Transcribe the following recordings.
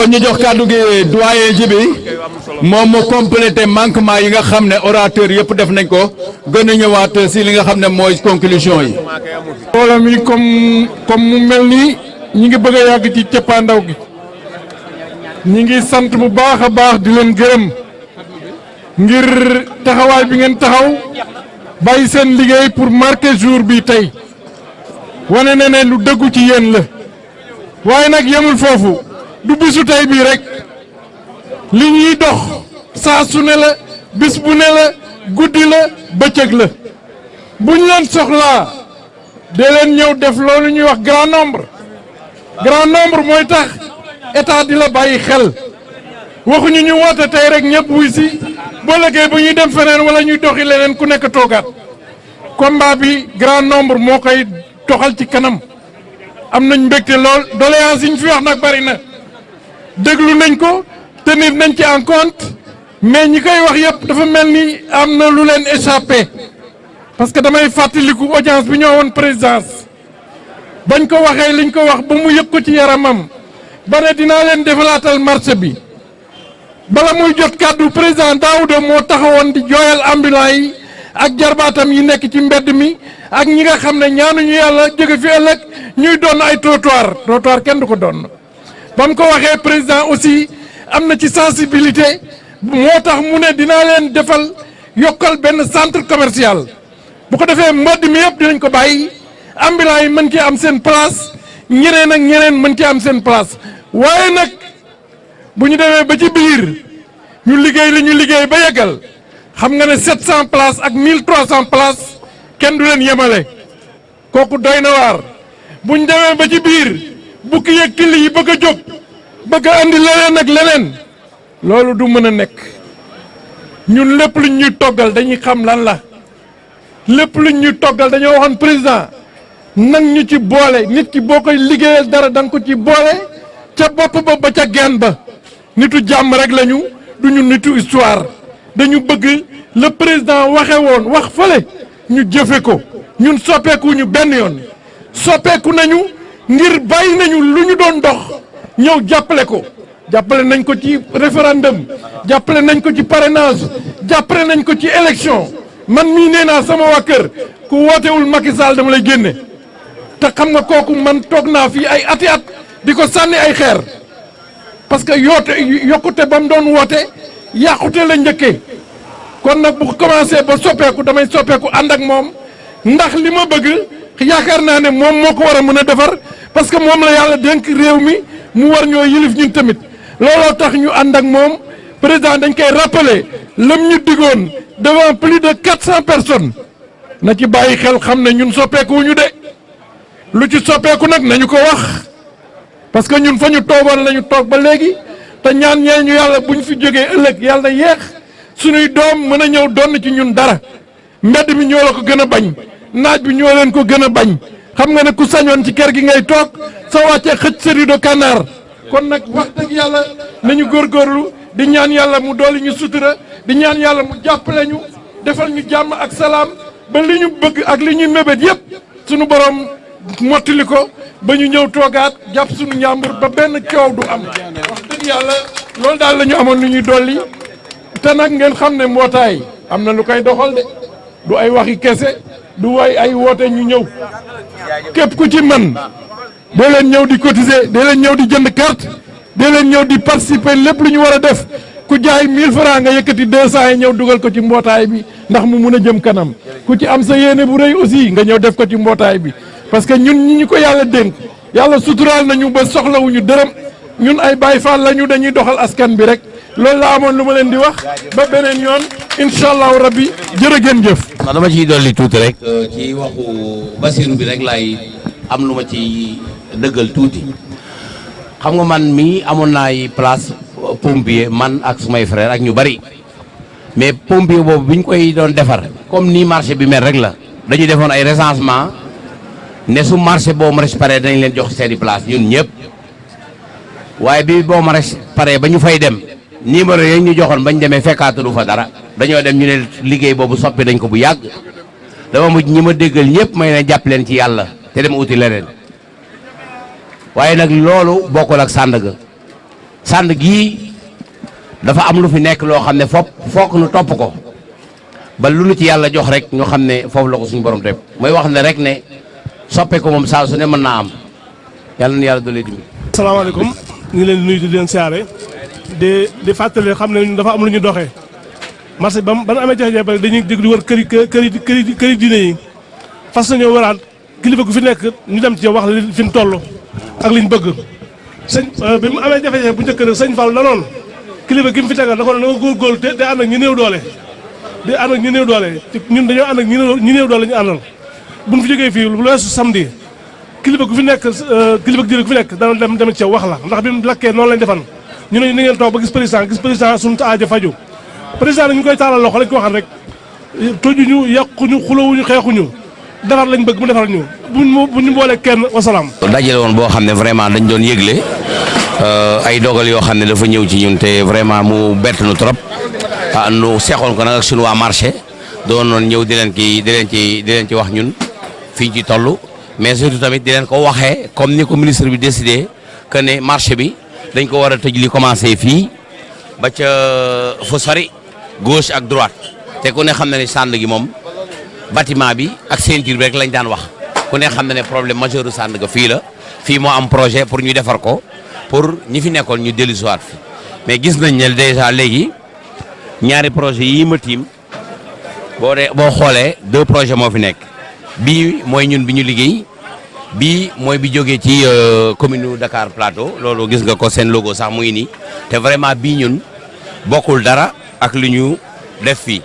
ñu jox kàddu gi doyen Djibi moom mu complété manquement yi nga xam ne orateur yëpp def nañ ko gën a ñëwaat si li nga xam ne mooy conclusion yi. mbooloo mi comme mu mel nii ñi ngi bëgg a yàgg ci cappaandaw gi ñi ngi sant bu baax a baax di leen gërëm ngir taxawaay bi ngeen taxaw bàyyi seen liggéey pour marquer jour bi tey wane na ne lu dëggu ci yéen la waaye nag yemul foofu du bisu tey bii rek li ñuy dox saa su ne la bis bu ne la guddi la bëccëg la buñ leen soxlaa de leen ñëw def loolu ñuy wax grand nombre mooy tax état di la bàyyi xel waxuñu ñu woote tey rek ñëpp wuy si boo lëggee bu ñuy dem feneen wala ñuy doxi leneen ku nekk toogaat combat bi grand nombre moo koy doxal ci kanam am nañ mbégte lool doléance yi ñu fi wax nag bari na déglu nañ ko tenir nañ ci en compte mais ñi koy wax yëpp dafa mel ni am na lu leen échappé parce que damay fàttaliku audience bi ñoo woon présidence bañ ko waxee liñ ko wax ba mu yëg ko ci yaramam ba ne dinaa leen defalaatal marché bi bala muy jot kàddu président Daouda moo taxawoon di jooyal ambulant yi ak jarbaatam yi nekk ci mbedd mi ak ñi nga xam ne ñaanuñu yàlla jóge fi ëllëg ñuy doon ay trottoir kenn du ko doon ba mu ko waxee président aussi am na ci sensibilité moo tax mu ne dinaa leen defal yokkal benn centre commercial bu ko defee mbedd mi yëpp dinañ ko bàyyi ambulant yi mën ci am seen place ñeneen ak ñeneen mën ci am seen place waaye nag bu ñu demee ba ci biir ñu liggéey li ñu liggéey ba yeggal xam nga ne 700 places ak 1300 places kenn du leen yemale kooku doy na waar bu ñu demee ba ci biir bukki yeeg till yi bëgg a jóg bëgg a andi leneen ak leneen loolu du mën a nekk ñun lépp luñ ñuy toggal dañuy xam lan la lépp luñ ñuy toggal dañoo waxoon président nang ñu ci boole nit ki boo koy liggéeyal dara da nga ko ci boole ca bopp ba ba ca genn ba nitu jàmm rek lañu duñu nitu histoire dañu bëgg le président waxe woon wax fële ñu jëfe ko ñun soppeeku ñu benn yoon soppeeku nañu ngir bàyyi nañu lu ñu doon dox ñëw jàppale ko jàppale nañ ko ci référendum jàppale nañ ko ci parrainage jàppale nañ ko ci élection man mii nee naa sama waa kër ku wootewul Macky Sall dama lay génne te xam nga kooku man toog naa fii ay ati at di ko sànni ay xeer parce que yokkute ba mu doon woote yàqute la njëkkee kon nag bu commencé ba soppeeku damay soppeeku ànd ak moom ndax li ma bëgg yaakaar naa ne moom moo ko war a mën a defar parce que moom la yàlla dénk réew mi mu war ñoo yilif ñun tamit looloo tax ñu ànd ak moom président dañ koy rappeler lam ñu digoon devant plus de 400 personnes na ci bàyyi xel xam ne ñun soppeeku wuñu de lu ci soppeeku nag nañu ko wax parce que ñun fa ñu toogoon la ñu toog ba léegi te ñaan ñee ñu yàlla bu ñu fi jógee ëllëg yàlla na yeex suñuy doom mën a ñëw donn ci ñun dara mbedd mi ñoo la ko gën a bañ naaj bi ñoo leen ko gën a bañ xam nga ne ku sañoon ci kër gi ngay toog soo wàccee xëcc sa rido kanaar kon nag wax dëgg yàlla nañu góorgóorlu di ñaan yàlla mu dooli ñu sutura di ñaan yàlla mu jàppale ñu defal ñu jàmm ak salaam ba li ñu bëgg ak li ñuy mébét yépp suñu borom mottali ko ba ñu ñëw toogaat jàpp suñu njàmbur ba benn coow du am wax dëgg yàlla loolu daal la ñu amoon lu ñuy dolli te nag ngeen xam ne mbootaay am na lu koy doxal de du ay waxi kese du way ay woote ñu ñëw képp ku ci man dee leen ñëw di cotiser dee leen ñëw di jënd carte dee leen ñëw di participer lépp lu ñu war a def ku jaay 1000 francs nga yëkkati 200 yi ñëw dugal ko ci mbootaay bi ndax mu mun a jëm kanam ku ci am sa yéene bu rëy aussi nga ñëw def ko ci mbootaay bi parce que ñun ñi ñu ko yàlla dénk yàlla suturaal nañu ba soxlawuñu dërëm ñun ay Baay Faal lañu dañuy doxal askan bi rek loolu la amoon lu ma leen di wax ba beneen yoon incha allahu rabbi jërë ngeen jëf. ndax dama ciy dolli tuuti rek. ci waxu Basiru bi rek laay am lu ma ci dëggal tuuti xam nga man mii amoon naa ay place pompier man ak sumay frère ak ñu bari mais pompier boobu bi ñu koy doon defar comme ni marché bi mel rek la dañu defoon ay recensement ne su marché boobu ma pare dañ leen jox seeni place ñun ñëpp waaye bi boobu ma pare ba ñu fay dem numéro yi ñu joxoon bañ demee fekkaatu du fa dara dañoo dem ñu ne liggéey boobu soppi dañ ko bu yàgg dama mujj ñi ma déggal ñëpp may ne jàpp leen ci yàlla te dem uti leneen waaye nag loolu bokkul ak Sandaga sànd gii dafa am lu fi nekk loo xam ne foog nu topp ko ba lu nu ci yàlla jox rek ñu xam ne foofu la ko suñu borom teg mooy wax ne rek ne soppe ko moom saa su ne mën naa am yàlla na yàlla doole dimbali. asalaamaaleykum ñu ngi leen di nuyu di leen siyaare di fàttali xam ne dafa am lu ñu doxee marché ba mu amee jafe-jafe dañuy déglu wër këri diine yi fas nañoo waraat kilifa gu fi nekk ñu dem ci wax li fi mu toll ak liñ bëgg sëñ bi mu amee jafe-jafe bu njëkk rek sëñ Fall da noonu kilifa gi mu fi tegal da ko na nga góorgóorlu te ànd ak ñu néew doole di ànd ak ñu néew doole ñun dañoo ànd ak ñu néew doole ñu àndal buñ fi jógee fii lu weesu samedi kilifa gu fi nekk kilifa diine gu fi nekk dana dem ci wax la ndax bi mu lakkee noonu lañ defan ñu ne ni ngeen toog ba gis président suñu aajo faju président nag ñu koy taalal loxo lañ ko waxal rek tojuñu yàquñu xulawuñu xeexuñu defar lañ bëgg mu defar ñu buñ ñu boolee kenn wasalaam. dajale woon boo xam ne vraiment dañ doon yëgle ay dogal yoo xam ne dafa ñëw ci ñun te vraiment mu bett nu trop nu seexoon ko nag ak suñu waa marché doon noon ñëw di leen ci wax ñun fii ci toll mais surtout tamit di leen ko waxee comme ni ko ministre bi décidé que ne marché bi dañ ko war a tëj li commencé fii ba ca fu sori gauche ak droite te ku ne xam na ne sànd gi moom bâtiment bi ak ceinture bi rek lañ daan wax ku ne xam na ne problème majeur sànd ga fii la fii moo am projet pour ñu defar ko pour ñi fi nekkoon ñu dellusiwaat fi mais gis nañ ne déjà léegi ñaari projet yii ma tiim boo xoolee 2 projets moo fi nekk bii mooy ñun bi ñu liggéey bii mooy bi jógee ci commune Dakar Plateau loolu gis nga ko seen logo sax mu ngi nii te vraiment bii ñun bokkul dara ak lu ñu def fii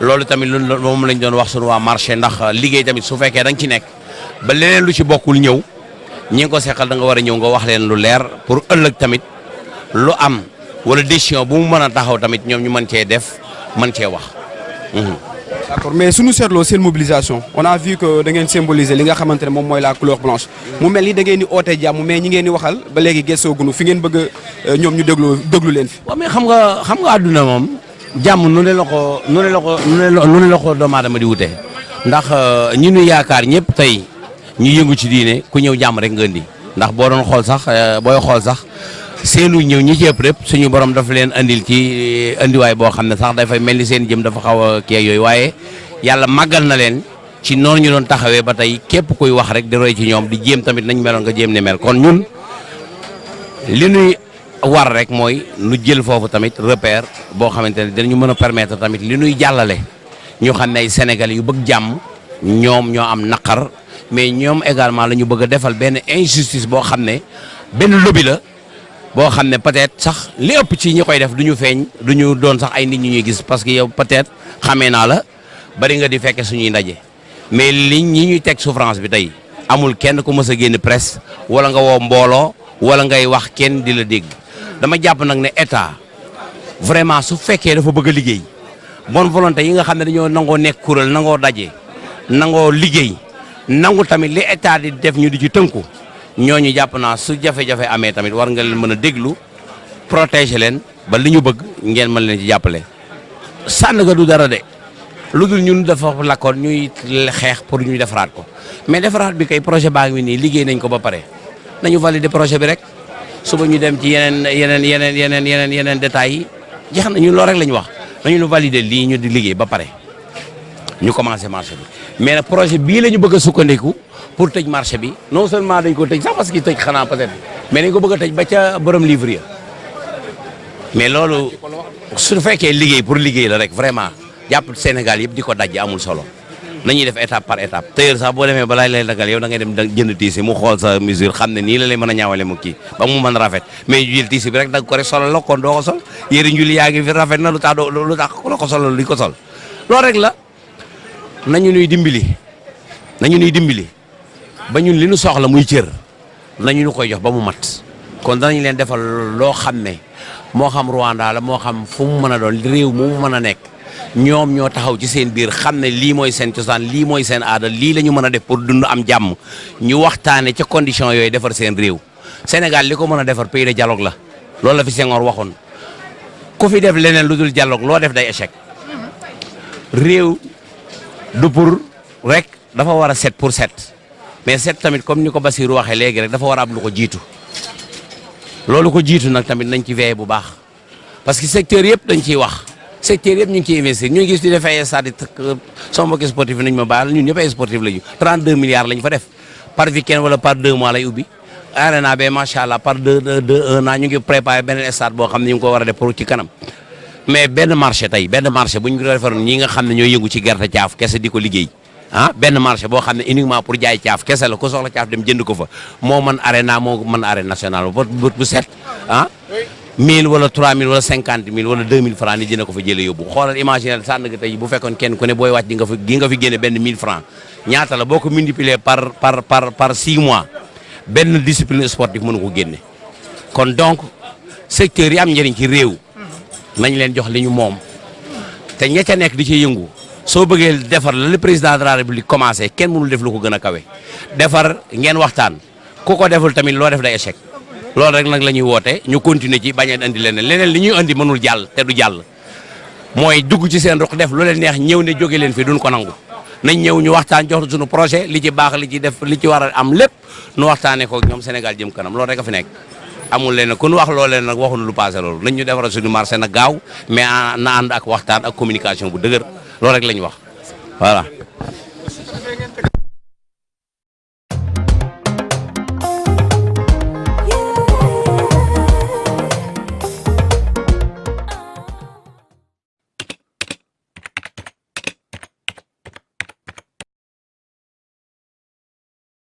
loolu tamit moom lañ doon wax sunu waa marché ndax liggéey tamit su fekkee da nga ci nekk ba leneen lu ci bokkul ñëw ñi ngi ko seqal da nga war a ñëw nga wax leen lu leer pour ëllëg tamit lu am wala décision bu mu mën a taxaw tamit ñoom ñu mën cee def mën cee wax. D'accord mais suñu seetloo seen mobilisation on a vu que da ngeen symboliser li nga xamante ne moom mooy la couleur blanche mu mel ni da ngeen di oote jàmm mais ñi ngeen di waxal ba léegi gëstoogunu fi ngeen bëgg ñoom ñu déglu leen fi. waaw mais xam nga àdduna moom jàmm nu ne la ko doomu aadama di wute ndax ñi ñu yaakaar ñëpp tey ñu yëngu ci diine ku ñëw jàmm rek nga indi ndax boo doon xool sax booy xool sax seenu ñëw ñi ci ëpp rek suñu borom dafa leen andil ci andiwaay boo xam ne sax dafay mel ni seen jëm dafa xaw a kii yooyu waaye yàlla màggal na leen ci noonu ñu doon taxawee ba tey képp kuy wax rek di roy ci ñoom di jéem tamit nañ meloon nga jéem ne mel kon ñun li ñuy war rek mooy nu jël foofu tamit repère boo xamante ne dinañu mën a permettre tamit li ñuy jàllale ñu xam ne ay Sénégalais yu bëgg jàmm ñoom ñoo am naqar mais ñoom également la ñu bëgg a defal benn injustice boo xam ne benn lobby la boo xam ne peut-être sax li ëpp ci ñi koy def du ñu feeñ du ñu doon sax ay nit ñu ñuy gis parce que yow peut-être xamee naa la bari nga di fekke suñuy ndaje mais li ñi ñuy teg souffrance bi tey amul kenn ku mës a génn presse wala nga woo mbooloo wala ngay wax kenn di la dégg dama jàpp nag ne état vraiment su fekkee dafa bëgg a liggéey bonne volonté yi nga xam ne dañoo nangoo nekk kuréel nangoo daje nangoo liggéey nangu tamit li état di def ñu di ci tënku ñooñu jàpp naa su jafe-jafe amee tamit war nga leen mën a déglu protéger leen ba li ñu bëgg ngeen mën leen ci jàppale. sànn ga du dara de lu dul ñun dafa lakkoon ñuy xeex pour ñuy defaraat ko mais defaraat bi kay projet baa ngi nii liggéey nañ ko ba pare nañu valider projet bi rek suba ñu dem ci yeneen détails yi jeex na ñun loolu rek la ñu wax nañu ñu valider lii ñu di liggéey ba pare ñu commencé marché bi mais nag projet bii la ñu bëgg a sukkandiku. pour tëj marché bi non seulement dañ ko tëj sax parce que tëj xanaa peut-être mais dañ ko bëgg a tëj ba ca borom livre ya mais loolu su fekkee liggéey pour liggéey la rek vraiment jàpp Sénégal yëpp di ko daj amul solo nañuy def étape par étape tailleur sax boo demee balaa lay dagal yow da ngay dem jënd tiisi mu xool sa mesure xam ne nii la lay mën a ñaawale mu kii ba mu mën rafet mais jël tiisi bi rek da nga ko rek solal la kon doo ko sol yére njuli yaa ngi fi rafet na lu tax ku la ko solal di ko sol loolu rek la nañu nuy dimbali ba ñun li ñu soxla muy cër nañu ñu koy jox ba mu mat kon danañ leen defal loo xam ne moo xam Rwanda la moo xam fu mu mën a doon réew mu mën a nekk ñoom ñoo taxaw ci seen biir xam ne lii mooy seen cosaan lii mooy seen aada lii la ñu mën a def pour dund am jàmm ñu waxtaane ca condition yooyu defar seen réew Sénégal li ko mën a defar pays de dialogue la loolu la fi Senghor waxoon ku fi def leneen lu dul dialogue loo def day échec réew du pour rek dafa war a set pour set mais set tamit comme ni ko Bassirou waxee léegi rek dafa war a am lu ko jiitu loolu ko jiitu nag tamit nañ ci veiller bu baax parce que secteur yëpp dañ ciy wax secteur yëpp ñu ngi ciy investir ñu ngi gis di def ay stade sama mbokki sportif nañ ma baal ñun ñëpp ay sportif lañu 32 milliards lañ fa def par week-end wala par 2 mois lay ubbi arena ba macha allah par 1 an ñu ngi préparé beneen stade boo xam ne ñu ngi ko war a def pour ci kanam mais benn marché bu ñu ko defaroon ñi nga xam ne ñooy yëngu ci gerte caaf kese di ko liggéey benn marché boo xam ne uniquement pour jaay caaf kese la ku soxla caaf dem jënd ko fa moo mën arena moo mën arène nationale bu set 1000 wala 3000 wala 50000 wala 2000 francs ni dina ko fa jëlee yóbbu xoolal imaginer sànn nga tey bu fekkoon kenn ku ne booy wàcc di nga fi génne benn 1000 francs ñaata la boo ko multiplier par 6 mois benn discipline sportive mënu ko génne kon donc secteur yi am njëriñ ci réew nañ leen jox li ñu moom te ña ca nekk di ci yëngu soo bëggee defar la le président de la république commencé kenn mënul def lu ko gën a kawe defar ngeen waxtaan ku ko deful tamit loo def day échec loolu rek nag la ñuy woote ñu continuer ci bañ a andi leneen li ñuy andi mënul jàll te du jàll mooy dugg ci seen ruq def lu leen neex ñëw ne jóge leen fi duñ ko nangu nañ ñëw ñu waxtaan jox suñu projet li ci baax li ci def li ci war a am lépp nu waxtaanee ko ñoom Sénégal jëm kanam loolu rek a fi nekk amul leen ku nu wax loo leen nag waxuñu lu passé loolu nañ ñu defaral suñu marché nag gaaw mais na ànd ak waxtaan ak communication bu dëgër loolu rek la ñu wax voilà.